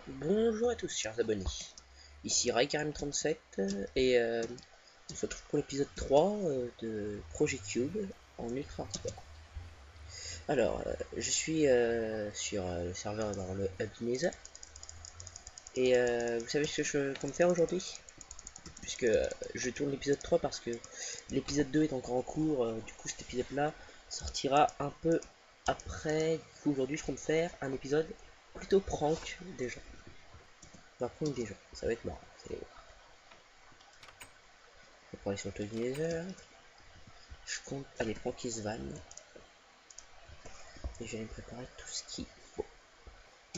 Bonjour à tous chers abonnés, ici Raikarim37 et on se retrouve pour l'épisode 3 de Project Cube en ultra hardcore. Alors, je suis sur le serveur dans le hub du Nether et vous savez ce que je compte faire aujourd'hui? Puisque je tourne l'épisode 3 parce que l'épisode 2 est encore en cours, du coup cet épisode là sortira un peu après. Du coup aujourd'hui je compte faire un épisode plutôt prank des gens. On va prank des gens, ça va être marrant, vous allez voir. Je vais aller sur le Nether. Je compte aller prendre Kisvan. Et je vais me préparer tout ce qu'il faut.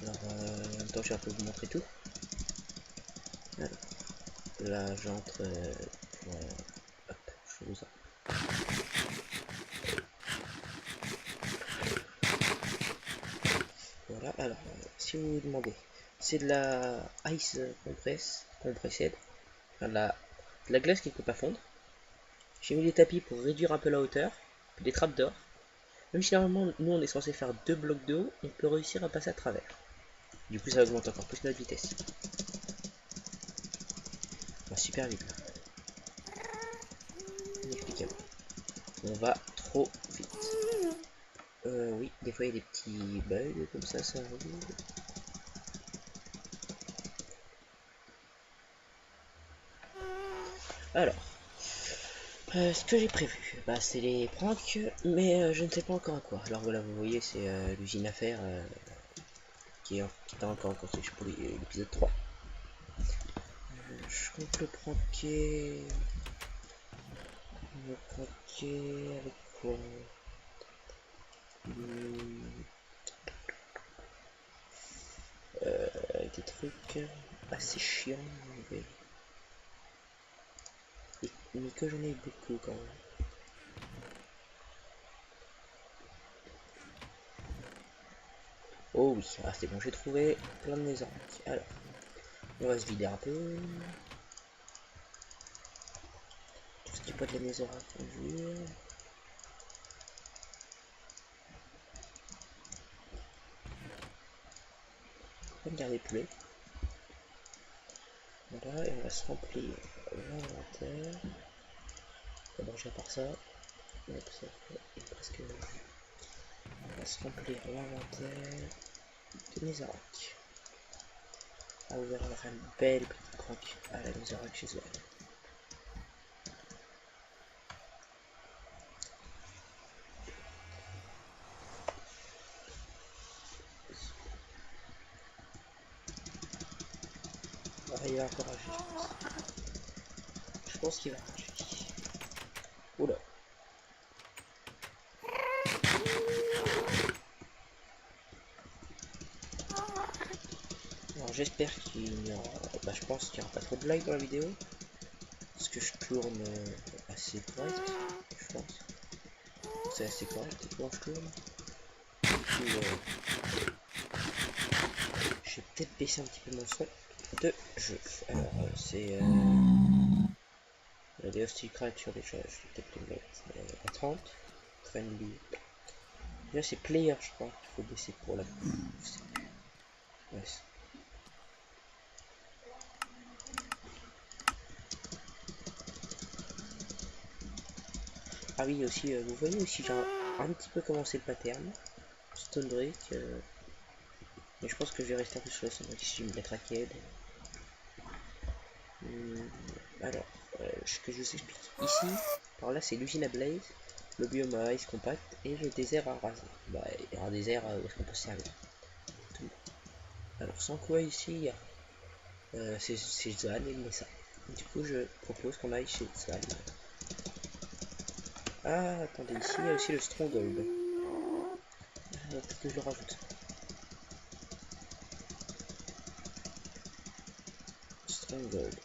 Alors, en même temps, je vais un peu vous montrer tout. Alors, là, j'entre pour. Hop, je fais ça. Voilà, alors, si vous vous demandez, c'est de la ice compressed, enfin de la glace qui ne peut pas fondre. J'ai mis des tapis pour réduire un peu la hauteur, puis des trappes d'or. Même si normalement, nous on est censé faire 2 blocs de haut, on peut réussir à passer à travers. Du coup, ça augmente encore plus notre vitesse. On va super vite là. Inexplicable. On va trop vite. Oui, des fois il y a des petits bugs comme ça arrive. Alors, ce que j'ai prévu, bah, c'est les pranks, mais je ne sais pas encore à quoi. Alors voilà, vous voyez, c'est l'usine à faire qui est encore en construction pour l'épisode 3. Je compte le pranker avec quoi? Avec des trucs assez chiants, mais que j'en ai beaucoup quand même. Oh oui, ah, c'est bon, j'ai trouvé plein de maisons. Alors, on va se vider un peu. Tout ce qui peut être la maison à conduire. On va garder poulet. Voilà, et on va se remplir l'inventaire. D'abord, j'ai part ça. Hop, ça fait presque. On va se remplir l'inventaire de Netherrack. Ah, vous verrez, on va faire une belle petite prank à la Netherrack chez elle. Ah, il va encore agir. Je pense qu'il va agir. Oula. Alors j'espère qu'il n'y aura. Bah, je pense qu'il n'y aura pas trop de likes dans la vidéo. Parce que je tourne assez correct, je pense. C'est assez correct quand je tourne. Puis, je vais peut-être baisser un petit peu mon son de jeu. Alors c'est la DOS créature déjà, je vais peut-être le mettre à 30. Friendly. Là c'est player je crois qu'il faut baisser pour la. Ouais. Ah oui aussi, vous voyez aussi j'ai un petit peu commencé le pattern. Stone Brick. Mais je pense que je vais rester un peu sur la Stone Brick si je vais me mettre à Ked. Alors, ce que je vous explique ici, par là c'est l'usine à Blaze, le biome à Ice Compact et le désert à raser. Bah, il y aura un désert où est-ce qu'on peut se servir. Tout. Alors, sans quoi ici, il y a c'est Zan et Mesa. Du coup, je propose qu'on aille chez Zan. Ah, attendez, ici il y a aussi le Stronghold. Peut-être que je le rajoute. Stronghold.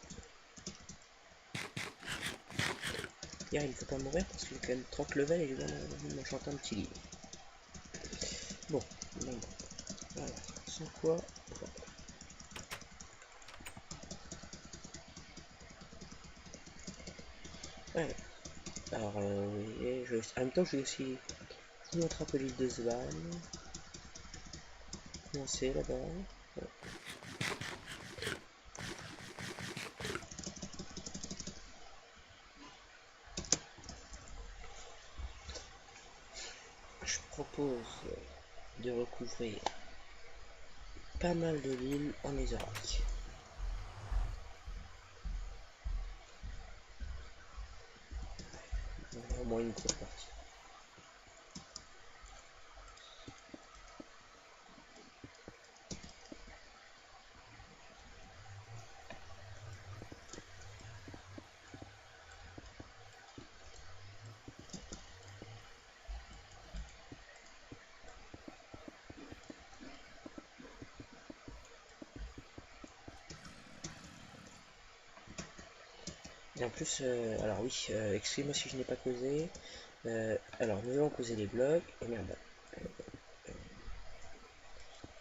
Hier, il ne faut pas mourir parce qu'il a quand même 30 levels et je viens m'enchanter un petit livre. Bon, bon. Voilà. Sans quoi. Ouais. Alors, oui, en même temps, je vais aussi vous montrer un peu l'île de Svan. Commencer là-bas. Ouais. propose de recouvrir pas mal de l'île en netherrack. Au moins une grosse partie. Et en plus, alors oui, excusez-moi si je n'ai pas causé. Alors nous allons causer les blocs. Et merde.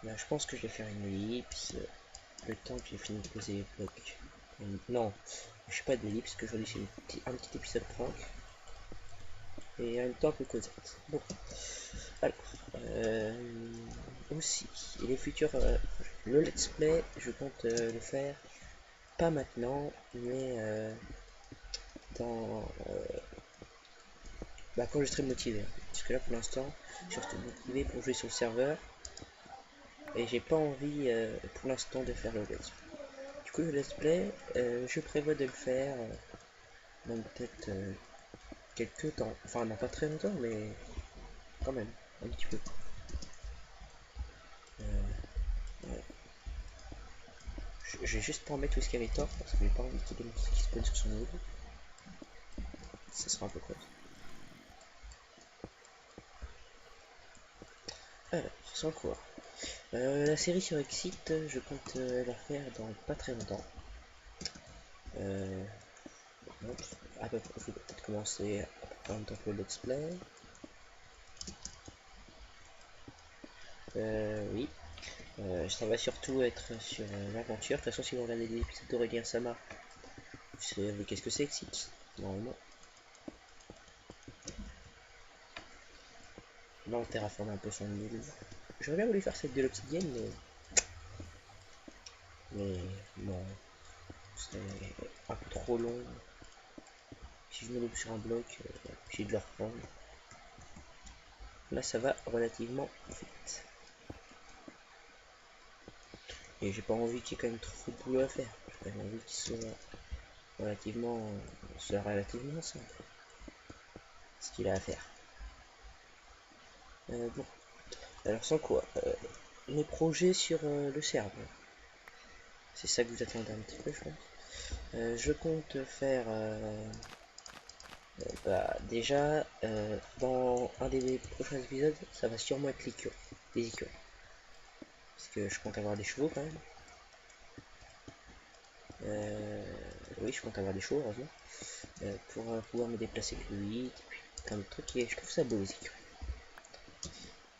Là, je pense que je vais faire une ellipse. Le temps que j'ai fini de poser les blocs. Non, je fais pas d'ellipse, que aujourd'hui c'est un petit épisode prank. Et en même temps un peu Cosette. Bon, alors, aussi, les futurs, le let's play, je compte le faire, pas maintenant, mais dans, quand je serai motivé. Parce que là pour l'instant, je suis surtout motivé pour jouer sur le serveur. Et j'ai pas envie pour l'instant de faire le let's play. Du coup le let's play, je prévois de le faire dans peut-être quelques temps. Enfin non pas très longtemps mais quand même, un petit peu. Ouais. Je vais juste pas en mettre Whisky-Vitor parce que j'ai pas envie qu'il y ait des monstres qui spawnent sur son niveau. Ça sera un peu quoi. Alors, sans quoi. La série sur Exit, je compte la faire dans pas très longtemps. Donc, à peu près, je vais peut-être commencer en même temps que le let's play. Oui. Ça va surtout être sur l'aventure. De toute façon, si vous regardez les épisodes d'Aurélien Sama, vous savez qu'est-ce que c'est Exit, normalement. Là, on terraforme un peu son île. J'aurais bien voulu faire celle de l'obsidienne, mais bon, c'est un peu trop long. Si je me loupe sur un bloc, j'ai de le reprendre. Là, ça va relativement vite. Et j'ai pas envie qu'il y ait quand même trop de boulot à faire. J'ai quand même envie qu'il soit relativement simple. Ce qu'il a à faire. Bon, alors sans quoi, mes projets sur le serveur. C'est ça que vous attendez un petit peu, je pense. Je compte faire déjà dans un des prochains épisodes, ça va sûrement être des écuries. Parce que je compte avoir des chevaux quand même. Oui, je compte avoir des chevaux, heureusement. Pour pouvoir me déplacer plus vite, et puis plein de trucs, et je trouve ça beau les écuries.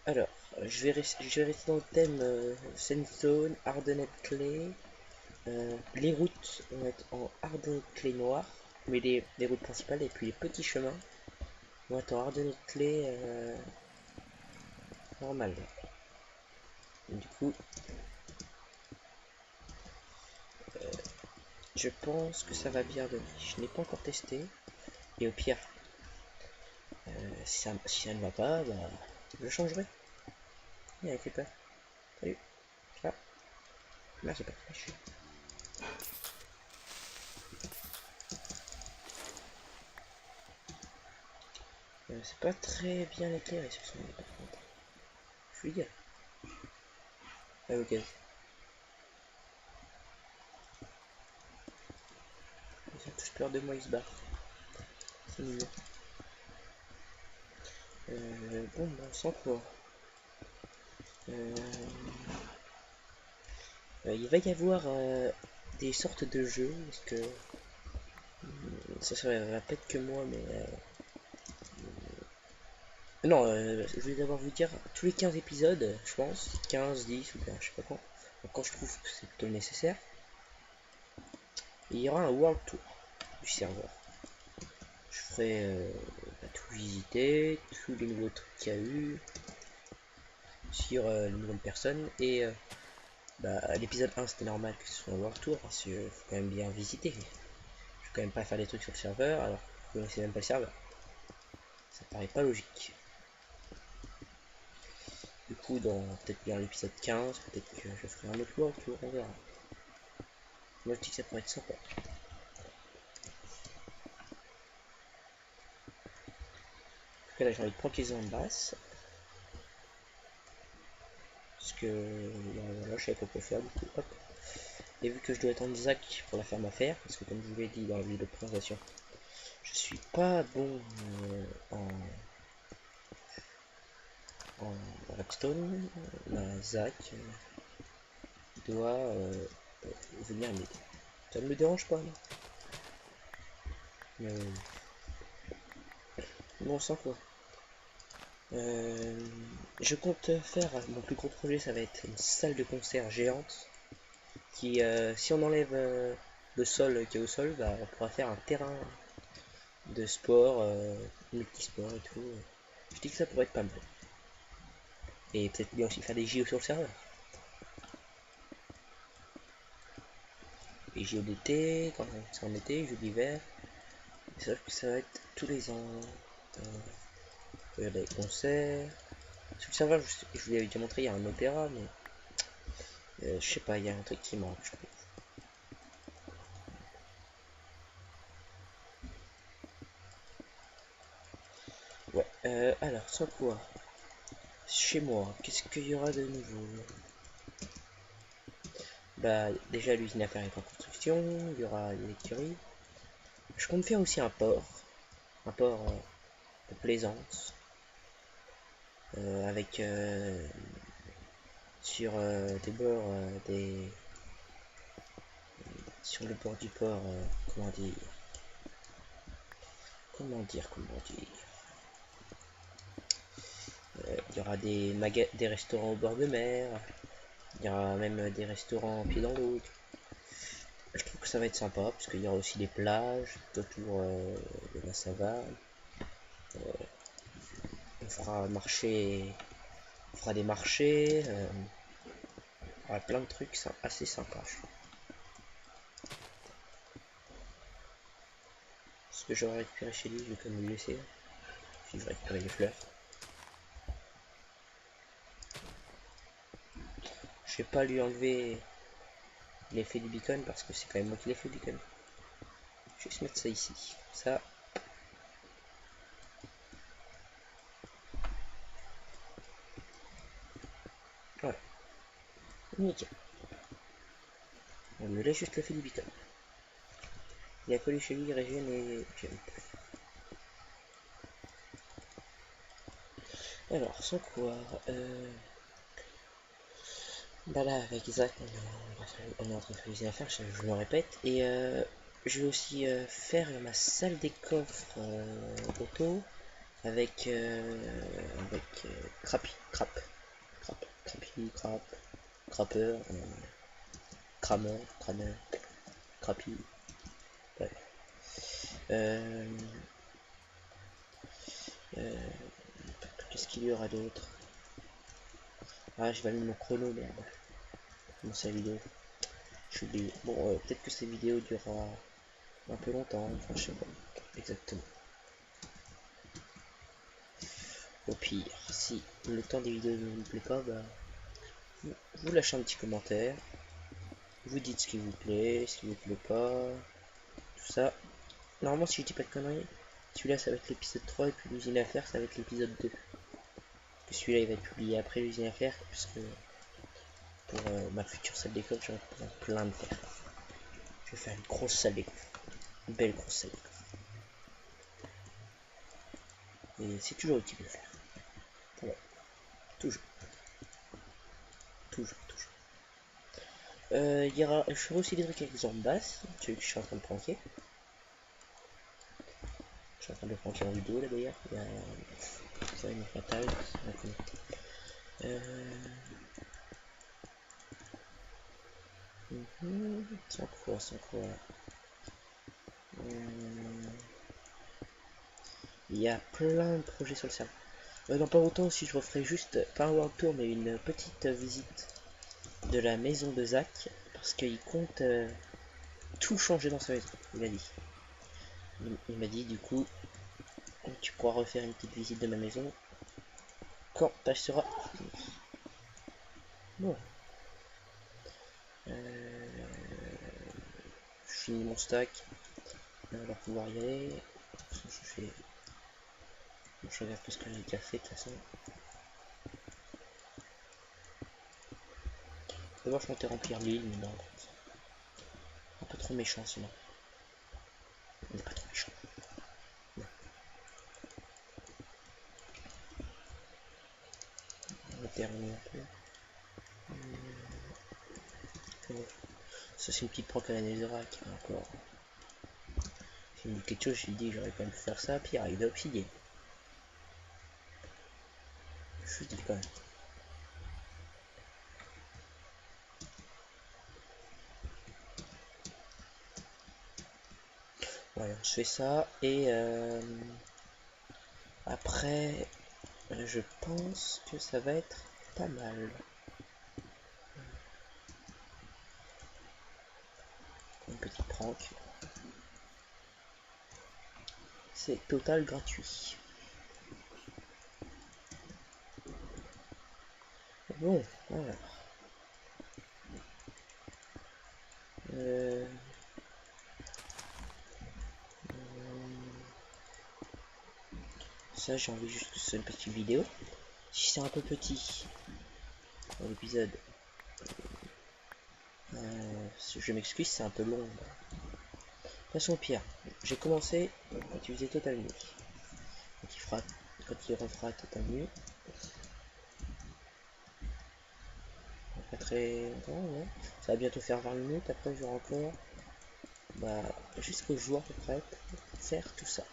Alors, je vais rester dans le thème Sandstone, Hardened Clay. Les routes vont être en Hardened Clay noir, mais les routes principales, et puis les petits chemins vont être en Hardened Clay normal. Et du coup, je pense que ça va bien donner. Je n'ai pas encore testé, et au pire, si ça ne va pas, je changerai. Il fait peur. Salut. Ah, merci pas. C'est pas très bien éclairé sur son nez par contre. Je suis dire. Ah ok. Ils ont tous peur de moi, ils se barrent. C'est mignon. Bon, sans quoi. Euh, il va y avoir des sortes de jeux, parce que ça serait peut-être que moi, mais non, je vais d'abord vous dire tous les 15 épisodes, je pense, 15, 10 ou bien je sais pas quand. Donc, quand je trouve que c'est plutôt nécessaire, il y aura un World Tour du serveur. Je ferai tout visiter, tous les nouveaux trucs qu'il y a eu sur les nouvelles personnes. Et l'épisode 1 c'était normal que ce soit un World Tour parce qu'il faut quand même bien visiter. Je vais quand même pas faire des trucs sur le serveur alors que vous connaissez même pas le serveur. Ça paraît pas logique. Du coup, dans peut-être bien l'épisode 15, peut-être que je ferai un autre tour, on verra. Moi je dis que ça pourrait être sympa. En tout cas là j'ai envie de prendre les en basse. Parce que voilà, je savais pas quoi faire du coup. Hop. Et vu que je dois attendre Zach pour la ferme à faire, parce que comme je vous l'ai dit dans la vidéo de présentation, je suis pas bon en Redstone. Zach doit venir m'aider. Ça ne me dérange pas, non. Mais bon, sans quoi. Je compte faire mon plus gros projet, ça va être une salle de concert géante qui, si on enlève le sol qui est au sol, bah, on pourra faire un terrain de sport, multisport et tout. Je dis que ça pourrait être pas mal. Et peut-être bien aussi faire des JO sur le serveur. Les JO d'été, quand c'est en été, JO d'hiver. C'est vrai que ça va être tous les ans. Il y a des concerts. Sur le serveur, je vous l'avais déjà montré, il y a un opéra, mais je sais pas, il y a un truc qui manque, je trouve. Ouais, alors, sans quoi, chez moi, qu'est-ce qu'il y aura de nouveau? Bah, déjà, l'usine à faire est en construction, il y aura l'écurie. Je compte faire aussi un port de plaisance, avec sur des bords, sur le bord du port, comment dire, il y aura des restaurants au bord de mer, il y aura même des restaurants pieds dans l'eau. Je trouve que ça va être sympa parce qu'il y aura aussi des plages autour de la savane. On fera des marchés, il y aura plein de trucs assez sympas. Ce que j'aurais récupéré chez lui, je vais quand même lui laisser. Si je vais récupérer les fleurs. Je vais pas lui enlever l'effet du beacon parce que c'est quand même moi qui l'ai fait le beacon. Je vais juste mettre ça ici. Ça. Voilà. Nickel. On lui laisse juste l'effet du beacon. Il a fallu chez lui régénérer. Alors, sans quoi, bah là, avec Isaac, on est en train de faire à faire, je me répète, et je vais aussi faire ma salle des coffres auto avec, Crappy, Crapper, Cramer, Crappy, bref. Euh, euh, Qu'est-ce qu'il y aura d'autre? Ah, je vais allumer mon chrono, merde. Mon sa vidéo. J'ai oublié. Bon, peut-être que cette vidéo durera un peu longtemps, enfin, je sais pas exactement. Au pire, si le temps des vidéos ne vous plaît pas, bah, vous lâchez un petit commentaire, vous dites ce qui vous plaît, ce qui vous plaît pas, tout ça. Normalement, si je dis pas de conneries, celui-là ça va être l'épisode 3 et puis l'usine à faire ça va être l'épisode 2. Celui-là il va être publié après l'usine à faire, parce que pour ma future salle d'école, j'en ai plein de faire. Je vais faire une grosse salle d'école, une belle grosse salle d'école. Et c'est toujours utile de le faire. Voilà, toujours. Je ferai aussi des trucs avec des armes basses, celui que je suis en train de pranker. Je suis en train de le pranker en vidéo là d'ailleurs. Il y a ça, une fatale. Sans quoi. Il y a plein de projets sur le serveur. Dans pas longtemps aussi je referai juste, pas un world tour mais une petite visite de la maison de Zach. Parce qu'il compte tout changer dans sa maison, il m'a dit. Il m'a dit du coup, tu pourras refaire une petite visite de ma maison quand tâche sera finie. Bon. Je finis mon stack. On va pouvoir y aller. Je fais. Bon, je regarde pas ce que j'ai déjà fait de toute façon. D'abord, je comptais remplir l'île, mais non. Un peu trop méchant sinon. On n'est pas trop méchant. Non. On va terminer un peu. Ça, c'est une petite proc à la Netherrack encore. J'ai dit quelque chose, j'ai dit j'aurais quand même pu faire ça, puis arrive d'obsidienne. Je dis quand même. Voilà, je fais ça et après, je pense que ça va être pas mal. Une petite prank. C'est total gratuit. Bon, voilà. Euh, Ça, j'ai envie juste que ce soit une petite vidéo. Si c'est un peu petit dans l'épisode, je m'excuse, c'est un peu long. De toute façon, Pierre, j'ai commencé quand il faisait total nuit. Quand il refera total nuit, pas très longtemps, ouais. Ça va bientôt faire 20 minutes. Après, j'aurai encore jusqu'au jour à peu près pour faire tout ça.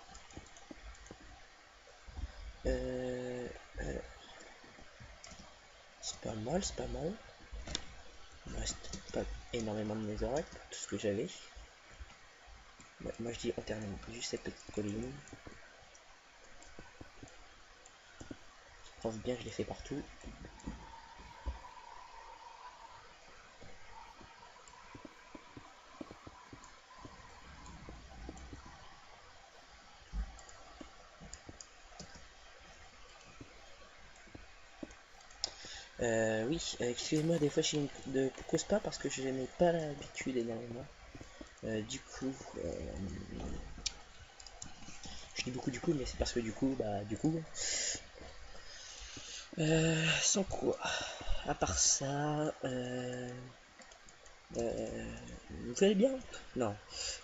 Alors, c'est pas mal, c'est pas mal. Il me reste pas énormément de mes oreilles pour tout ce que j'avais. Moi je dis on termine juste cette petite colline. Je pense bien que je l'ai fait partout. Oui, excusez-moi, des fois je ne cause pas parce que je n'ai pas l'habitude énormément. Du coup, je dis beaucoup du coup, mais c'est parce que du coup, sans quoi. À part ça, vous allez bien? Non.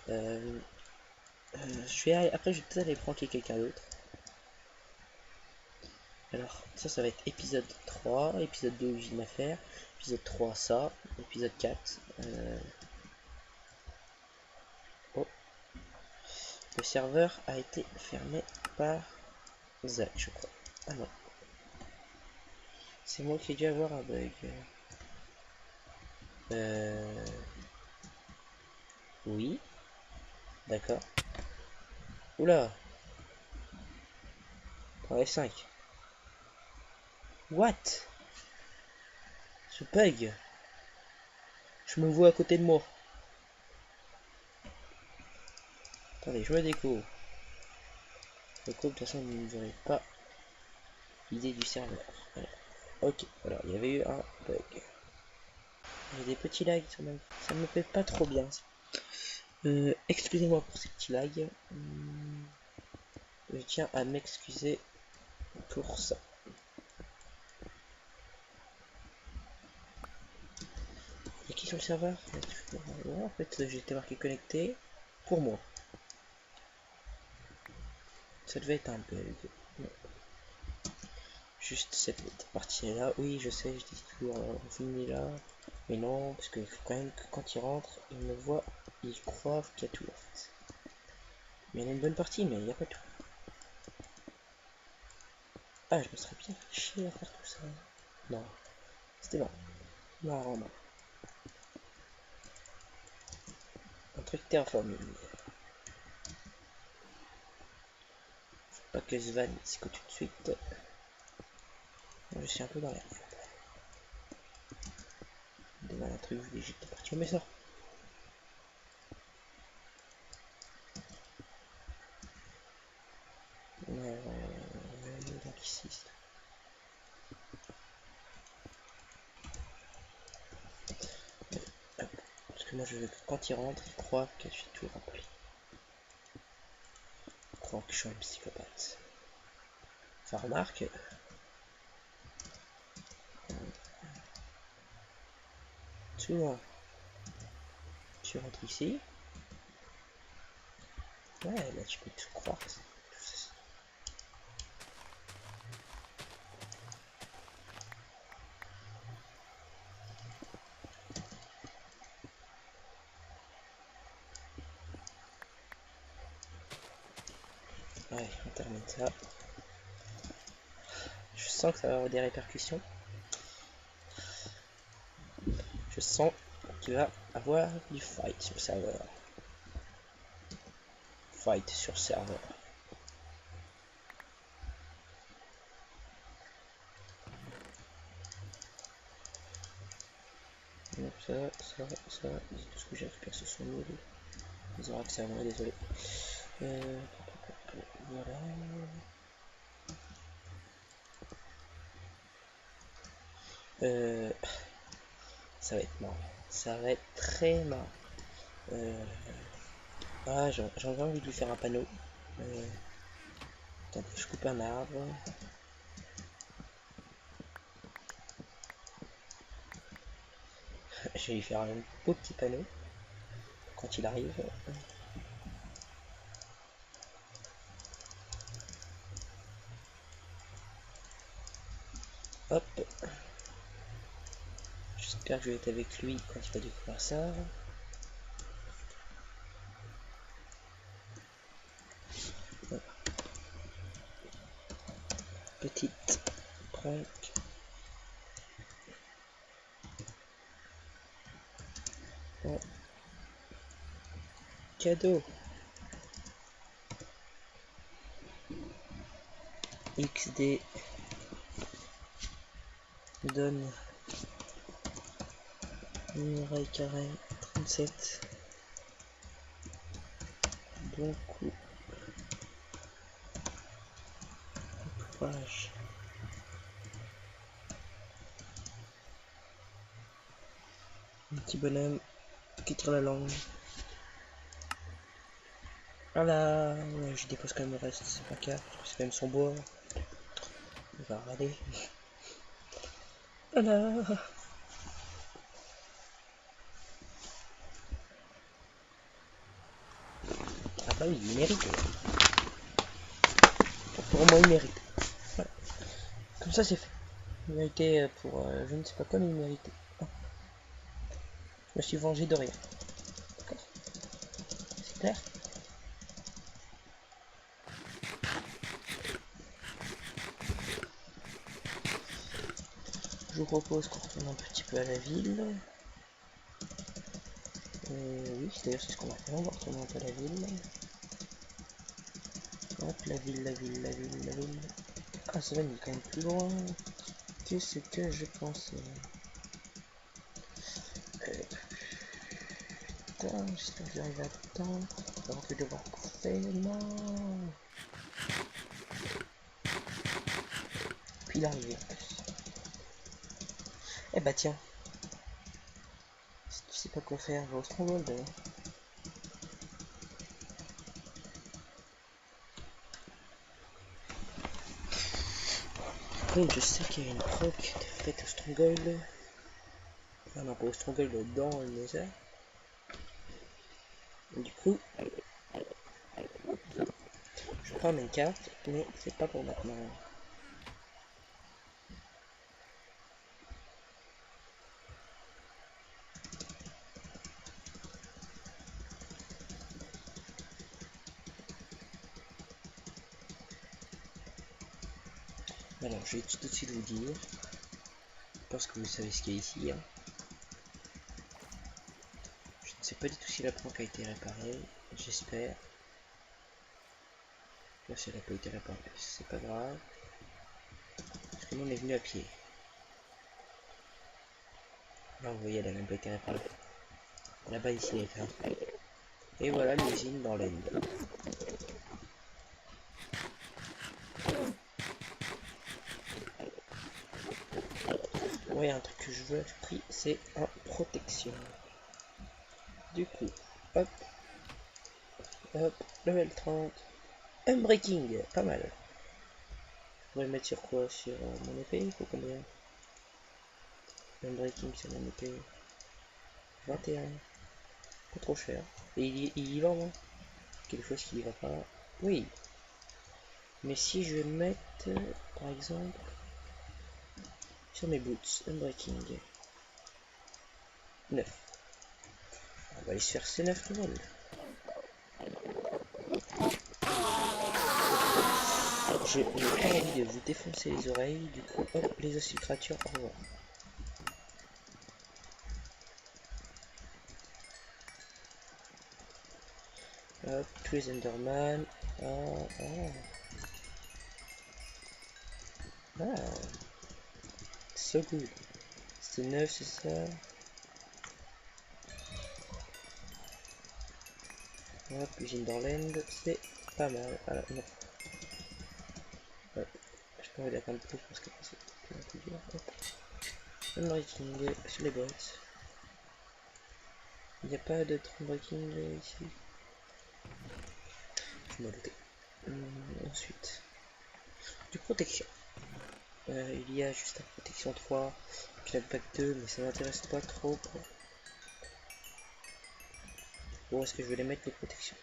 Après, je vais peut-être aller pranker quelqu'un d'autre. Alors, ça va être épisode 3, épisode 2, usine à faire, épisode 3, ça, épisode 4. Oh, le serveur a été fermé par Zach, je crois. Ah non. C'est moi qui ai dû avoir un bug. Oui, d'accord. Oula, dans F5. What? Ce bug? Je me vois à côté de moi. Attendez, je me découvre. De toute façon, vous n'aurez pas l'idée du serveur. Voilà. Ok, alors il y avait eu un bug. J'ai des petits lags, ça me fait pas trop bien. Excusez-moi pour ces petits lags. Je tiens à m'excuser pour ça. Il y a qui sur le serveur? En fait, j'ai été marqué connecté pour moi. Ça devait être un bug. Non. Juste cette partie là. Oui, je sais, je dis toujours fini là. Mais non, parce qu'il faut quand même que quand il rentre, il me voit, il croit qu'il y a tout en fait. Mais il y a une bonne partie, mais il n'y a pas tout. Ah, je me serais bien fait chier à faire tout ça. Non, c'était marrant. Marrant. Un truc terraforming. Faut pas que Svan s'écoute tout de suite. Je suis un peu dans l'air. Devant un truc, j'étais parti au mais ça. Donc ici. que moi je veux que quand il rentre, il croit que je suis tout rempli. Il croit que je suis un psychopathe. Enfin, remarque. Souvent, tu rentres ici. Ouais, là tu peux tout croire. Ouais, on termine ça. Je sens que ça va avoir des répercussions. Je sens qu'il va avoir du fight sur le serveur. Fight sur serveur. Donc ça, c'est tout ce que j'ai récupéré sur son mode. Ils auront accès à moi, désolé. Voilà. Ça va être marrant. Ça va être très marrant. Ah, j'aurais envie de lui faire un panneau. Attendez, je coupe un arbre. Je vais lui faire un beau petit panneau quand il arrive. Hop. J'espère que je vais être avec lui quand il va découvrir ça. Voilà. Petite prank. Oh. Cadeau. XD donne Mirai Carré 37. Bon coup. Courage. Un petit bonhomme qui tire la langue. Voilà, ouais, je dépose quand même le reste, c'est pas grave, c'est quand même son bois. On va regarder. Voilà. Ah bah oui, il mérite. Pour moi, il mérite. Voilà. Comme ça, c'est fait. Il méritait pour je ne sais pas quoi, mais il méritait. Ah. Je me suis vengé de rien. D'accord. C'est clair. Je vous propose qu'on retourne un petit peu à la ville. Oui, d'ailleurs c'est ce qu'on va faire, on va retourner un peu à la ville. Hop, la ville, la ville, la ville, la ville. Ah, ça va, il est quand même plus loin que ce que je pensais. Putain, j'espère que j'arrive à temps avant que je devoir courser. Non. Puis il est arrivé en plus. Eh bah tiens, si tu sais pas quoi faire, va au Stronghold. Par contre, je sais qu'il y a une proc de faite au Stronghold. Enfin, non, pas au Stronghold, dans le Nether. Du coup, je prends mes cartes, mais c'est pas pour maintenant. Alors, je vais tout de suite vous dire. Je pense que vous savez ce qu'il y a ici. Hein. Je ne sais pas du tout si la proc a été réparée. J'espère. Là, si elle n'a pas été réparée, c'est pas grave. Parce que nous, on est venu à pied. Là, vous voyez, elle a même pas été réparée. Là-bas, ici, elle est fermée. Et voilà l'usine dans l'end. Ouais, un truc que je veux à tout prix, c'est en protection. Du coup, hop, hop, level 30. Unbreaking, pas mal. Je pourrais le mettre sur quoi? Sur mon épée, il faut combien? Unbreaking sur mon épée. 21. Pas trop cher. Et il y va, non? Quelque chose qui y va pas. Oui. Mais si je vais mettre, par exemple, sur mes boots, Unbreaking. 9. On va aller se faire C9 level. J'ai pas envie de vous défoncer les oreilles, du coup, hop, les ossicratures, au revoir. Hop, tous les Enderman. So good. C'est 9, c'est ça. Hop, usine d'Orland, c'est pas mal. Ah non. Hop, je peux aller un peu plus parce que c'est un peu dur. Hop. Unbreaking sur les boîtes. Il n'y a pas de Unbreaking ici. Je m'en doutais. Ensuite, du protection. Il y a juste la protection 3, puis la pack 2, mais ça m'intéresse pas trop. Où est-ce que je vais les mettre les protections?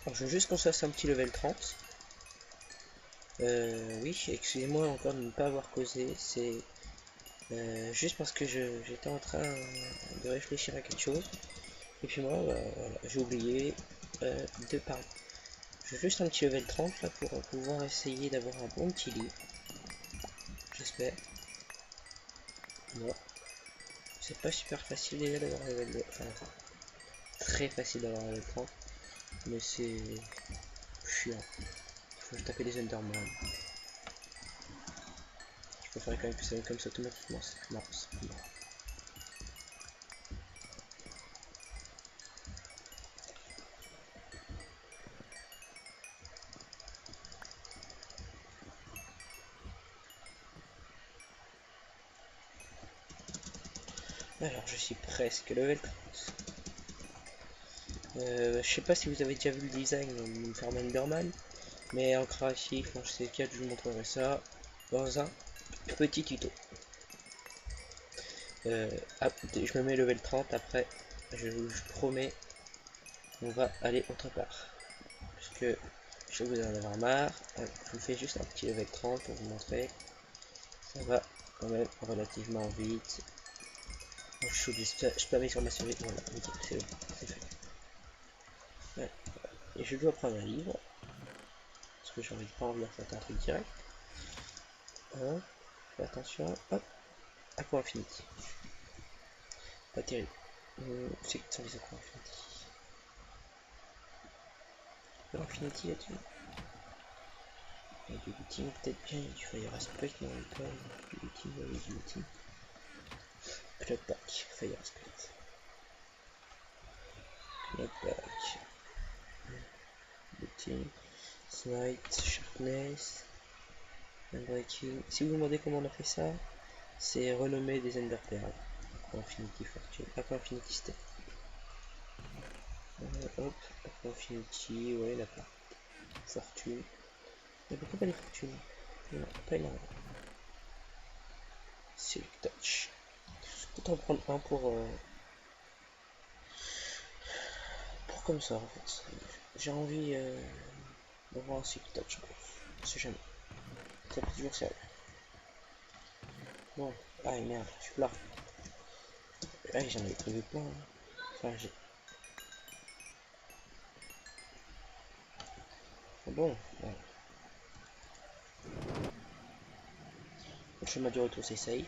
Alors, je veux juste qu'on se fasse un petit level 30. Oui, excusez-moi encore de ne pas avoir causé, c'est juste parce que j'étais en train de réfléchir à quelque chose, et puis moi, voilà, j'ai oublié de parler. Je veux juste un petit level 30 là pour pouvoir essayer d'avoir un bon petit lit, j'espère. Bon, c'est pas super facile déjà d'avoir un level 2, enfin, très facile d'avoir un level 30, mais c'est chiant. Faut que je taper des Enderman. Je préférerais quand même que ça aille comme ça automatiquement, c'est marrant, c'est plus marrant. Alors, je suis presque level 30. Je sais pas si vous avez déjà vu le design d'une ferme Enderman, mais en créatif, en C4, je vous montrerai ça dans un petit tuto. Je me mets level 30, après, je promets, on va aller autre part. Parce que je vais vous en avoir marre, je vous fais juste un petit level 30 pour vous montrer. Ça va quand même relativement vite. Je peux aller sur ma survie, voilà, c'est fait. Ouais. Et je dois prendre un livre, parce que j'ai envie de pas envie de faire un truc direct. Fais attention, hop, Aqua Infinity. Pas terrible. C'est que ça les Aqua Infinity. Aqua Infinity là-dessus. Il y a du looting, peut-être bien, il y a du Fire Aspect, non, pas du looting, il y a du looting. Cloud Pack, Fire Aspect. Cloud Pack. Looting. Smite, Sharpness. Unbreaking. Si vous vous demandez comment on a fait ça, c'est renommer des Ender Pearl. Aqua Infinity Fortune. Aqua Infinity Step. Hop, Aqua Infinity, ouais, il a pas. Fortune. Mais pourquoi pas les fortunes? Non, pas énorme. Silk Touch. Peut-être en prendre un pour comme ça en fait. J'ai envie d'avoir un Silk Touch. On sait jamais. Ça peut toujours servir. Bon, ah merde, je suis là. Ouais, j'en avais prévu plein. Hein. Enfin, j'ai... Bon, ouais. Le chemin du retour, c'est safe.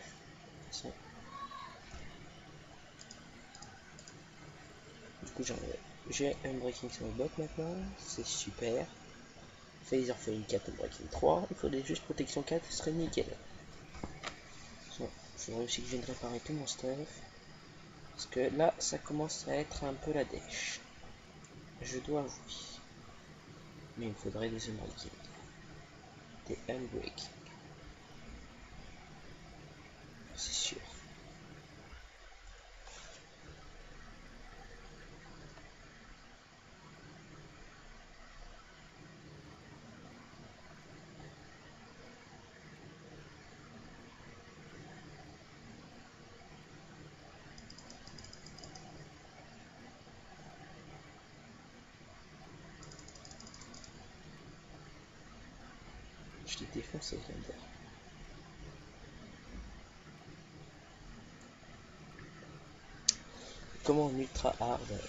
Du coup, j'ai un breaking sur le bot maintenant. C'est super. Phaser Falling 4 breaking 3. Il faudrait juste protection 4, ce serait nickel. Bon, il faudrait aussi que je vienne réparer tout mon stuff. Parce que là, ça commence à être un peu la dèche. Je dois avouer. Mais il me faudrait des unbreaking. Des unbreaking. C'est sûr. Je t'ai défoncé, Thunder. Comment en ultra hard,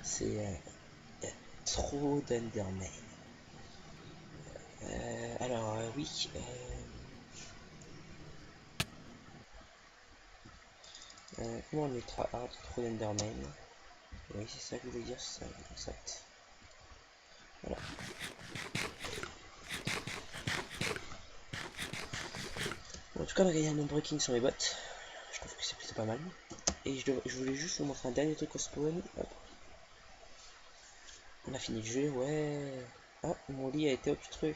c'est trop d'Underman. Alors, oui. Comment en ultra hard, trop d'Underman. Oui, c'est ça que je voulais dire, c'est ça, exact. Voilà. Bon, en tout cas, on a gagné un unbreaking sur les bots. Je trouve que c'est plutôt pas mal. Et je voulais juste vous montrer un dernier truc au spawn. Hop. On a fini le jeu, ouais. Ah, mon lit a été obstrué.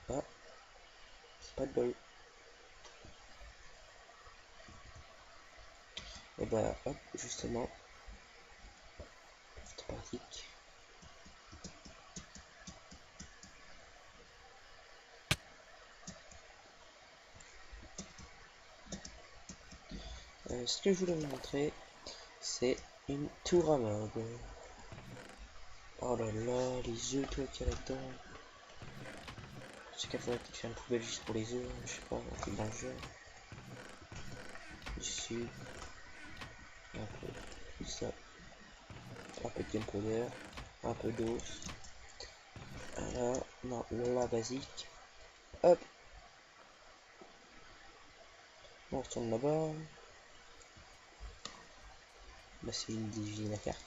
Ah, c'est pas de bol. Et bah, hop, justement. C'est pratique. Ce que je voulais vous montrer, c'est une tour à mode. Oh là là, les œufs, toi qui y a là-dedans. Je sais qu'il faudrait peut-être faire une poubelle juste pour les œufs, je sais pas, un truc dans le jeu. Ici, un peu tout ça, un peu de gunpowder, un peu d'os. Là, non, la basique. Hop, on retourne là-bas. Là, c'est une des usines à carte.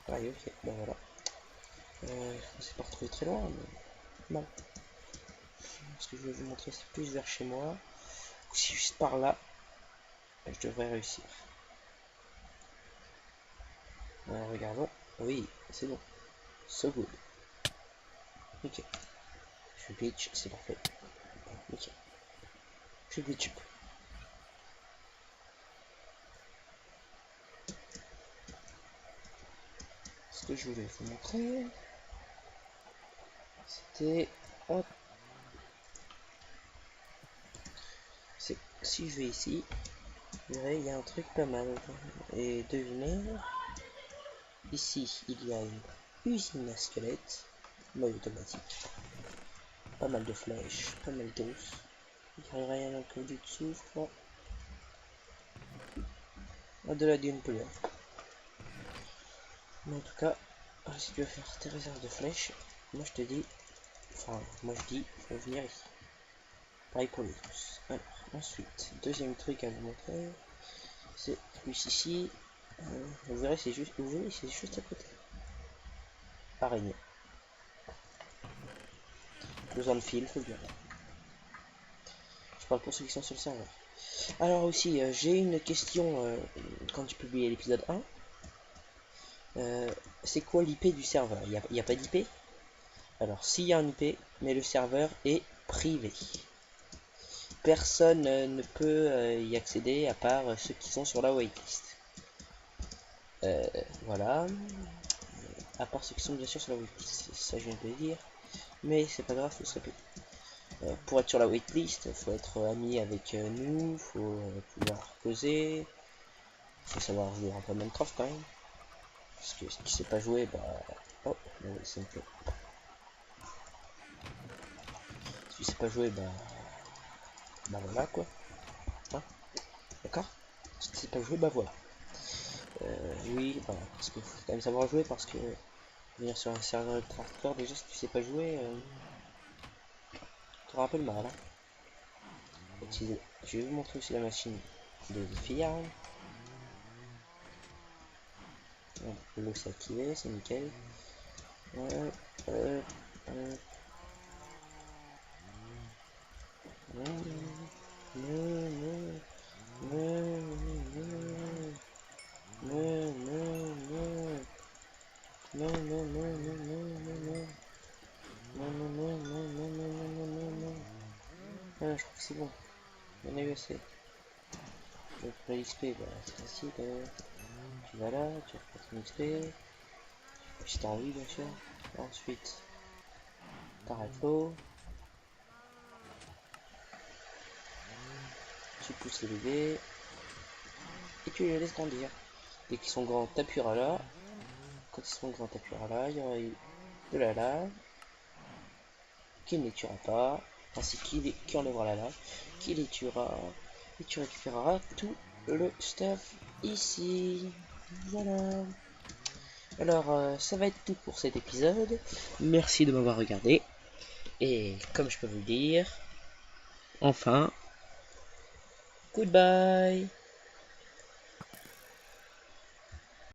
Ah, ok, bah voilà. C'est pas retrouvé très loin, mais non. Ce que je vais vous montrer, c'est plus vers chez moi. Si juste par là, je devrais réussir. Regardons. Oui, c'est bon. So good. Ok. Je glitch, c'est parfait. Ok. Je glitch. Ce que je voulais vous montrer, c'était... Hop. C'est... Si je vais ici, vous verrez, il y a un truc pas mal. Et devinez, ici, il y a une usine à squelettes, mode automatique. Pas mal de flèches, pas mal d'os. Il n'y a rien encore du dessous, je crois. De la dune polaire. Mais en tout cas, si tu veux faire tes réserves de flèches, moi je te dis, enfin, moi je dis, faut venir ici. Pareil pour les os. Alors, ensuite, deuxième truc à vous montrer, c'est plus ici. Vous verrez, c'est juste, vous voyez, c'est juste à côté. Araignée. Besoin de fil, faut bien. Je parle pour ceux qui sont sur le serveur. Alors aussi, j'ai une question quand j'ai publié l'épisode 1. C'est quoi l'IP du serveur? Il n'y a pas d'IP? Alors, s'il y a un IP, mais le serveur est privé. Personne ne peut y accéder à part ceux qui sont sur la waitlist. Voilà. À part ceux qui sont bien sûr sur la waitlist. Ça, je viens de le dire. Mais c'est pas grave, faut se répéter. Pour être sur la waitlist, il faut être ami avec nous, il faut pouvoir causer, il faut savoir jouer un peu Minecraft quand même. Parce que si tu sais pas jouer, bah... Oh, c'est un peu... tu sais pas jouer, bah voilà quoi. Hein, d'accord? Si tu sais pas jouer, bah voilà. Oui, bah, parce qu'il faut quand même savoir jouer, parce que venir sur un serveur ultra hardcore, déjà si tu sais pas jouer, tu auras un peu le mal. Hein. Je vais vous montrer aussi la machine de firme. L'eau c'est activé, c'est nickel. Ouais, euh, euh, Ah, je crois que c'est bon. On a eu assez. Donc pour l'XP, bah, c'est facile. Tu vas là, tu refais ton XP. Si t'as envie, bien sûr. Ensuite, t'arrêtes l'eau. Tu pousses les bébés. Et tu les laisses grandir. Dès qu'ils sont grands, t'appuieras là. Quand ils seront grands, t'appuieras là. Il y aura eu de la lave. Qui ne les tuera pas. Ainsi qui enlèvera la lave. Qui les tuera. Et tu récupéreras tout le stuff ici. Voilà. Alors, ça va être tout pour cet épisode. Merci de m'avoir regardé. Et comme je peux vous le dire, enfin, goodbye.